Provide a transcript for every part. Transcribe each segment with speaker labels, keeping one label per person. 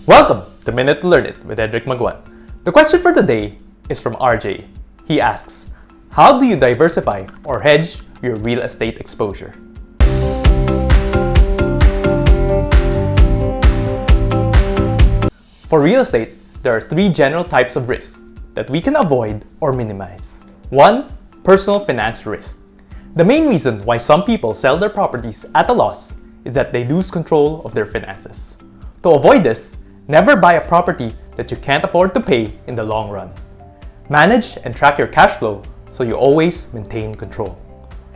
Speaker 1: Welcome to Minute to Learn It with Edric Magwan. The question for today is from RJ. He asks, how do you diversify or hedge your real estate exposure? For real estate, there are three general types of risks that we can avoid or minimize. 1. Personal finance risk. The main reason why some people sell their properties at a loss is that they lose control of their finances. To avoid this, never buy a property that you can't afford to pay in the long run. Manage and track your cash flow so you always maintain control.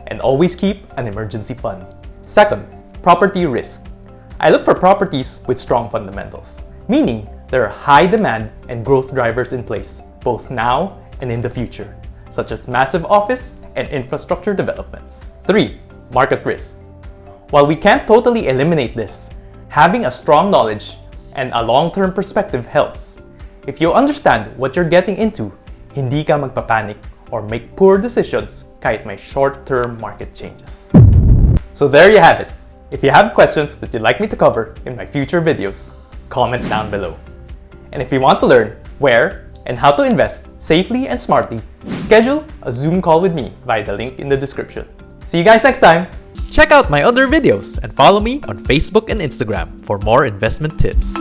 Speaker 1: And always keep an emergency fund. 2nd, property risk. I look for properties with strong fundamentals, meaning there are high demand and growth drivers in place, both now and in the future, such as massive office and infrastructure developments. 3. Market risk. While we can't totally eliminate this, having a strong knowledge and a long-term perspective helps. If you understand what you're getting into, hindi ka magpapanik or make poor decisions kahit may short-term market changes. So there you have it. If you have questions that you'd like me to cover in my future videos, comment down below. And if you want to learn where and how to invest safely and smartly, schedule a Zoom call with me via the link in the description. See you guys next time! Check out my other videos and follow me on Facebook and Instagram for more investment tips.